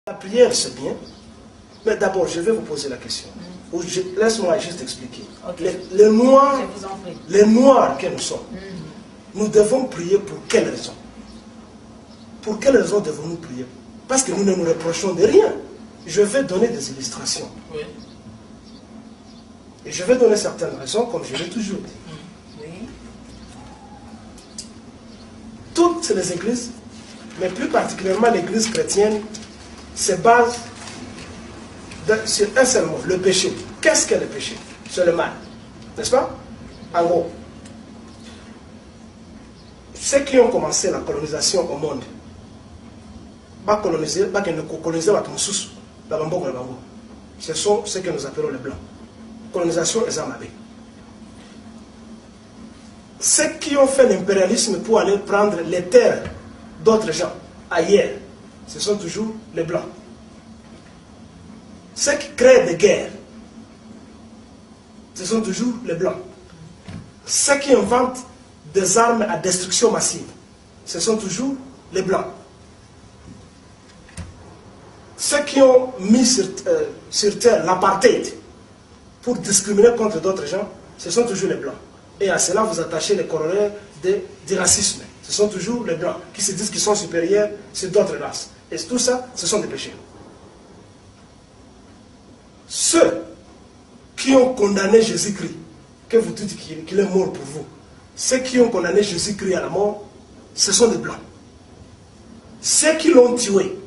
La prière, c'est bien, mais d'abord, je vais vous poser la question. Laisse-moi juste expliquer. Okay. Les noirs que nous sommes, nous devons prier pour quelle raison? Pour quelle raison devons-nous prier? Parce que nous ne nous reprochons de rien. Je vais donner des illustrations. Oui. Et je vais donner certaines raisons, comme je l'ai toujours dit. Oui. Toutes les églises, mais plus particulièrement l'église chrétienne, se basent sur un seul mot, le péché. Qu'est-ce que le péché? C'est le mal. N'est-ce pas? En gros, ceux qui ont commencé la colonisation au monde, ce sont ceux que nous appelons les Blancs. Colonisation et Amabé. Ceux qui ont fait l'impérialisme pour aller prendre les terres d'autres gens ailleurs, ce sont toujours les Blancs. Ceux qui créent des guerres, ce sont toujours les Blancs. Ceux qui inventent des armes à destruction massive, ce sont toujours les Blancs. Ceux qui ont mis sur terre l'apartheid pour discriminer contre d'autres gens, ce sont toujours les Blancs. Et à cela, vous attachez les corollaires du racisme. Ce sont toujours les Blancs qui se disent qu'ils sont supérieurs sur d'autres races. Et tout ça, ce sont des péchés. Ceux qui ont condamné Jésus-Christ, que vous dites qu'il est mort pour vous, ceux qui ont condamné Jésus-Christ à la mort, ce sont des Blancs. Ceux qui l'ont tué,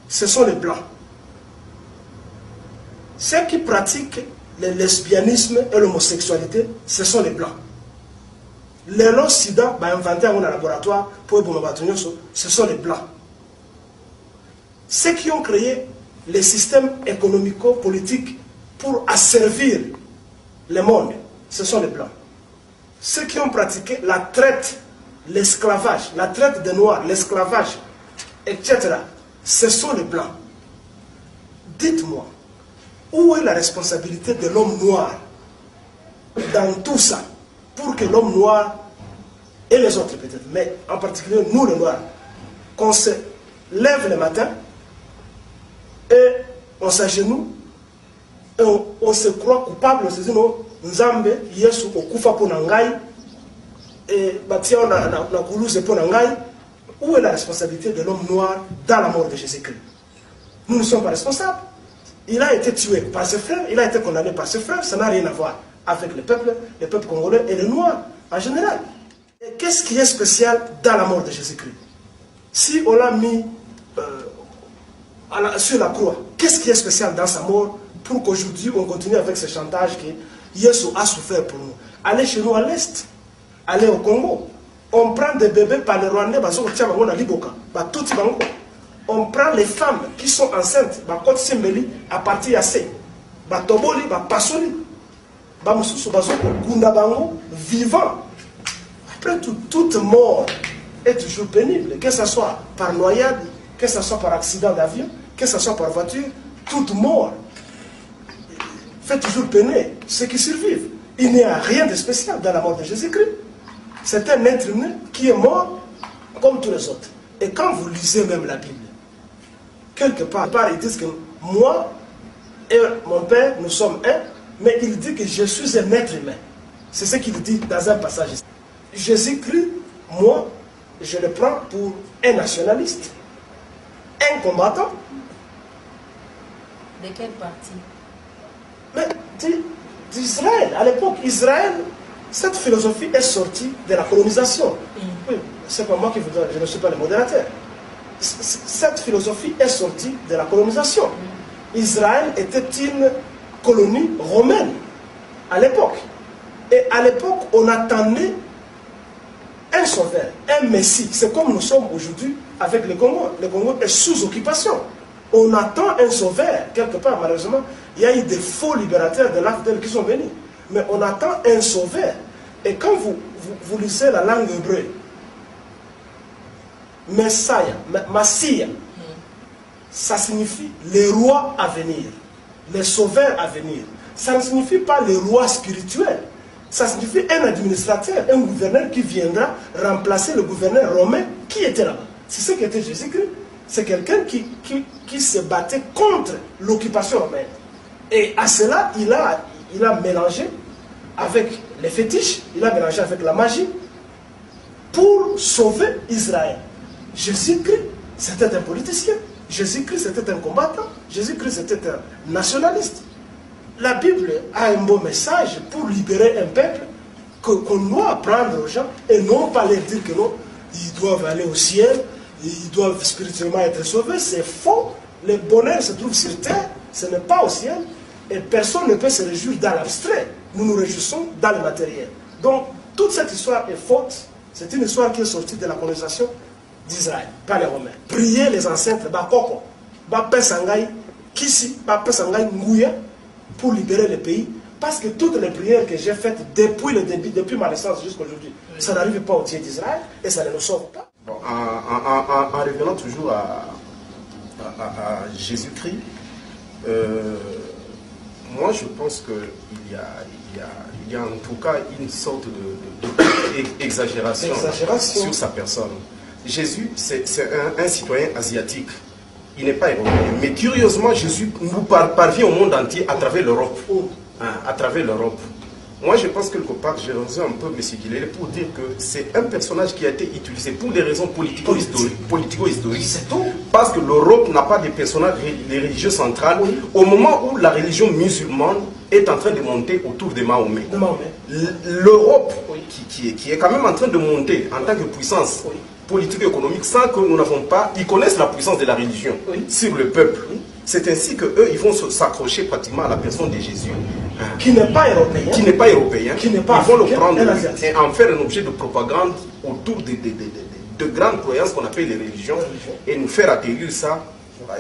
ce sont les Blancs. Ceux qui pratiquent le lesbianisme et l'homosexualité, ce sont les Blancs. Les lots-sida, inventés dans un laboratoire pour ce sont les Blancs. Ceux qui ont créé les systèmes économico-politiques pour asservir le monde, ce sont les Blancs. Ceux qui ont pratiqué la traite, l'esclavage, la traite des Noirs, l'esclavage, etc., ce sont les Blancs. Dites-moi, où est la responsabilité de l'homme noir dans tout ça, pour que l'homme noir, et les autres peut-être, mais en particulier nous les Noirs, qu'on se lève le matin, et on s'agenouille, et on se croit coupable, on se dit non, Nzambe, Yesu, okufa pour nangai, et Batia, na koulouse pour nangai. Où est la responsabilité de l'homme noir dans la mort de Jésus-Christ? Nous ne sommes pas responsables. Il a été tué par ses frères, il a été condamné par ses frères, ça n'a rien à voir avec le peuple congolais et les noirs en général. Et qu'est-ce qui est spécial dans la mort de Jésus-Christ? Si on l'a mis sur la croix, qu'est-ce qui est spécial dans sa mort pour qu'aujourd'hui on continue avec ce chantage que Yesu a souffert pour nous? Allez chez nous à l'Est, allez au Congo. On prend des bébés par les Rwandais, on prend les femmes qui sont enceintes, à partir de C, vivant. Après tout, toute mort est toujours pénible, que ce soit par noyade, que ce soit par accident d'avion, que ce soit par voiture, toute mort fait toujours peiner ceux qui survivent. Il n'y a rien de spécial dans la mort de Jésus-Christ. C'est un être humain qui est mort comme tous les autres. Et quand vous lisez même la Bible, quelque part ils disent que moi et mon Père, nous sommes un, mais il dit que je suis un être humain. C'est ce qu'il dit dans un passage. Jésus-Christ, moi, je le prends pour un nationaliste, un combattant. De quelle partie? Mais d'Israël. À l'époque, Israël, cette philosophie est sortie de la colonisation. Oui, c'est pas moi qui vous donne, je ne suis pas le modérateur. Cette philosophie est sortie de la colonisation. Israël était une colonie romaine à l'époque. Et à l'époque, on attendait un sauveur, un messie. C'est comme nous sommes aujourd'hui avec le Congo. Le Congo est sous occupation. On attend un sauveur, quelque part, malheureusement. Il y a eu des faux libérateurs de l'Afrique qui sont venus. Mais on attend un sauveur. Et quand vous lisez la langue hébreu, Messiah, Massia, ça signifie les rois à venir, les sauveurs à venir. Ça ne signifie pas les rois spirituels. Ça signifie un administrateur, un gouverneur qui viendra remplacer le gouverneur romain qui était là-bas. C'est ce qu'était Jésus-Christ. c'est quelqu'un qui se battait contre l'occupation romaine. Et à cela, il a mélangé avec les fétiches, il a mélangé avec la magie pour sauver Israël. Jésus-Christ, c'était un politicien. Jésus-Christ, c'était un combattant. Jésus-Christ, c'était un nationaliste. La Bible a un beau message pour libérer un peuple qu'on doit apprendre aux gens et non pas leur dire que non, ils doivent aller au ciel, ils doivent spirituellement être sauvés. C'est faux. Le bonheur se trouve sur terre, ce n'est pas au ciel. Et personne ne peut se réjouir dans l'abstrait. Nous nous réjouissons dans le matériel. Donc, toute cette histoire est faute. C'est une histoire qui est sortie de la colonisation d'Israël, pas les Romains. Prier les ancêtres, Bakoko, Bapesangai, Kisi, Bapesangai, Ngouya, pour libérer le pays. Parce que toutes les prières que j'ai faites depuis le début, depuis ma naissance jusqu'à aujourd'hui, ça n'arrive pas au Dieu d'Israël et ça ne nous sauve pas. Bon, en revenant toujours à Jésus-Christ, moi je pense qu'il y a en tout cas une sorte d'exagération sur sa personne. Jésus, c'est un citoyen asiatique. Il n'est pas européen. Mais curieusement, Jésus nous parvient au monde entier à travers l'Europe. À travers l'Europe. Moi, je pense quelque part, j'ai reçu un peu M. Guillet pour dire que c'est un personnage qui a été utilisé pour des raisons politico-historiques. C'est tout. Parce que l'Europe n'a pas de personnage religieux central. Oui. Au moment où la religion musulmane est en train de monter autour de Mahomet. L'Europe, oui, qui est quand même en train de monter en tant que puissance, oui, politique et économique, sans que nous n'avons pas, ils connaissent la puissance de la religion, oui, sur le peuple. Oui. C'est ainsi qu'eux, ils vont s'accrocher pratiquement à la personne de Jésus. Qui n'est pas européen. Qui n'est pas européen. Qui n'est pas ils vont le prendre et en faire un objet de propagande autour de grandes croyances qu'on appelle les religions et nous faire atterrir ça,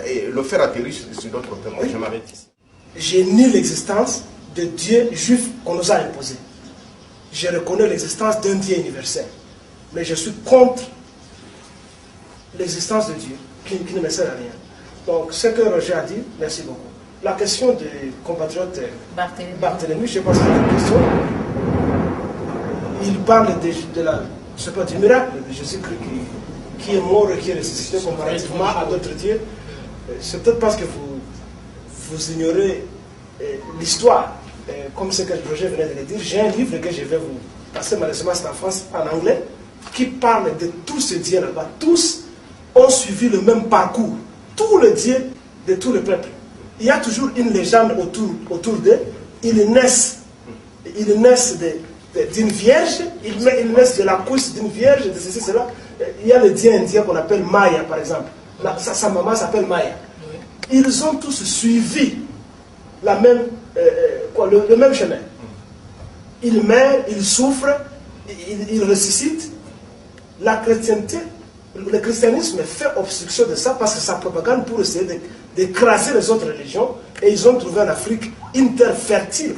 et le faire atterrir sur d'autres thèmes. Oui. Je m'arrête ici. Je nie l'existence de Dieu juif qu'on nous a imposé. Je reconnais l'existence d'un Dieu universel. Mais je suis contre l'existence de Dieu qui ne me sert à rien. Donc, ce que Roger a dit, merci beaucoup. La question du compatriote Barthélemy, je pense que c'est une question. Il parle du miracle de Jésus-Christ qui est mort et qui est ressuscité comparativement à d'autres dieux. C'est peut-être parce que vous ignorez l'histoire, comme ce que Roger venait de le dire. J'ai un livre que je vais vous passer, malheureusement c'est en France, en anglais, qui parle de tous ces dieux là-bas. Tous ont suivi le même parcours. Tous les dieux de tous les peuples. Il y a toujours une légende autour d'eux. Ils naissent d'une vierge, ils naissent de la couche d'une vierge, de ceci, cela. Il y a le dieu indien qu'on appelle Maya, par exemple. Sa maman s'appelle Maya. Ils ont tous suivi le même chemin. Ils meurent, ils souffrent, ils ressuscitent. La chrétienté, le christianisme fait obstruction de ça parce que sa propagande pour essayer d'écraser les autres religions. Et ils ont trouvé en Afrique une terre fertile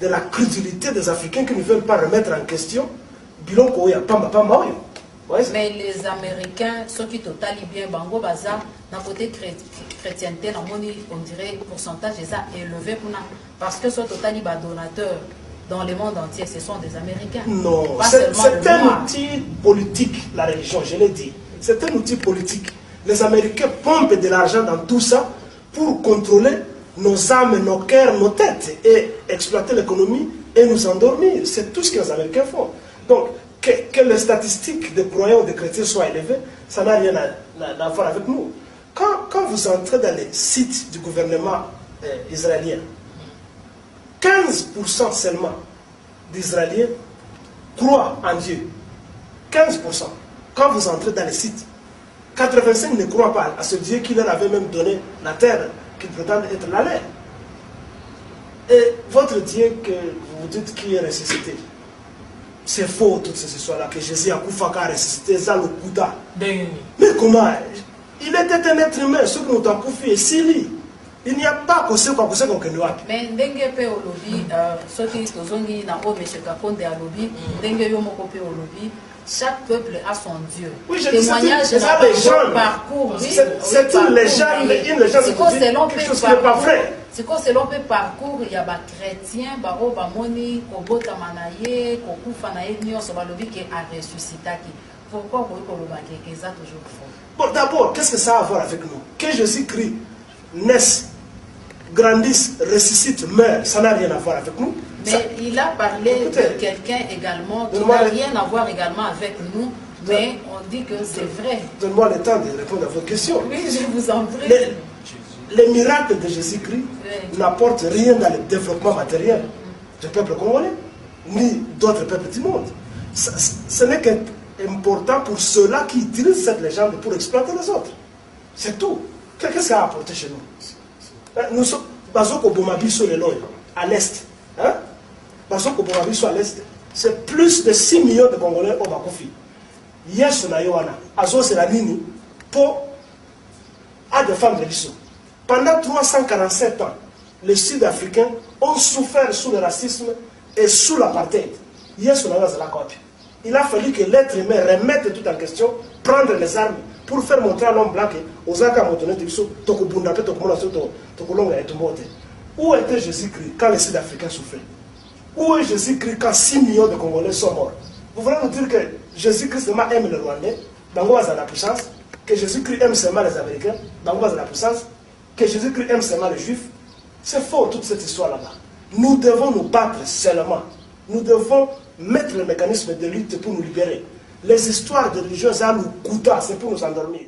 de la crédulité des Africains qui ne veulent pas remettre en question. Mais les Américains, ceux qui totalent bien, Bango Baza, d'un côté chrétienté, on dirait pourcentage élevé parce que ce total donateur dans le monde entier, ce sont des Américains. Non, c'est un outil politique, la religion, je l'ai dit. C'est un outil politique. Les Américains pompent de l'argent dans tout ça pour contrôler nos âmes, nos cœurs, nos têtes et exploiter l'économie et nous endormir. C'est tout ce que les Américains font. Donc, que les statistiques de croyants ou de chrétiens soient élevées, ça n'a rien à voir avec nous. Quand vous entrez dans les sites du gouvernement israélien, 15% seulement d'Israéliens croient en Dieu. 15%. Quand vous entrez dans les sites, 85% ne croient pas à ce Dieu qui leur avait même donné la terre, qui prétend être la leur. Et votre Dieu que vous dites qui est ressuscité, c'est faux toutes ces histoires-là, que Jésus a ressuscité, ça le Kouta. Mais comment? Il était un être humain, ce que nous avons fait, c'est lui. Il n'y a pas que ce qu'on peut nous appeler. Mais dengue pe au lobby, ce qui est aux ongis na o monsieur Kakonde à lobby, dengue yo moko pe au lobby. Chaque peuple a son Dieu. Oui, je témoignage c'est ça légende. Parcours. C'est une légende, c'est quelque chose qui n'est pas vrai. C'est quoi selon le parcours, il y a des chrétiens, baro bamoni, kobota manaye, kokufa na yenyo so balobi ke a ressuscité. Pourquoi c'est toujours faux? Bon, d'abord, qu'est-ce que ça a à voir avec nous? Que Jésus-Christ naisse, grandisse, ressuscite, meurt, ça n'a rien à voir avec nous. Mais ça... il a parlé de quelqu'un également qui n'a rien à voir également avec nous, mais on dit que c'est vrai. Donne-moi le temps de répondre à votre question. Oui, je vous en prie. Les miracles de Jésus-Christ n'apportent rien dans le développement matériel du peuple congolais, ni d'autres peuples du monde. Ce n'est qu'important pour ceux-là qui utilisent cette légende pour exploiter les autres. C'est tout. Qu'est-ce que ça a apporté chez nous? Nous sommes à l'est. Hein? À l'est. C'est plus de 6 millions de Congolais au Bakofi. Yes, na yoana. Azo c'est la nini pour à défendre l'issue. Pendant 347 ans, les Sud-Africains ont souffert sous le racisme et sous l'apartheid. Yes, on a la copie. Il a fallu que l'être humain remette tout en question, prendre les armes pour faire montrer à l'homme blanc que où était Jésus-Christ quand les Sud-Africains souffraient? Où est Jésus-Christ quand 6 millions de Congolais sont morts? Vous voulez nous dire que Jésus-Christ seulement aime les Rwandais, Bango a la puissance, que Jésus-Christ aime seulement les Américains, Bango a la puissance, que Jésus-Christ aime seulement les Juifs? C'est faux toute cette histoire là-bas. Nous devons nous battre seulement. Nous devons mettre le mécanisme de lutte pour nous libérer. Les histoires de religion, ça nous coûte, c'est pour nous endormir.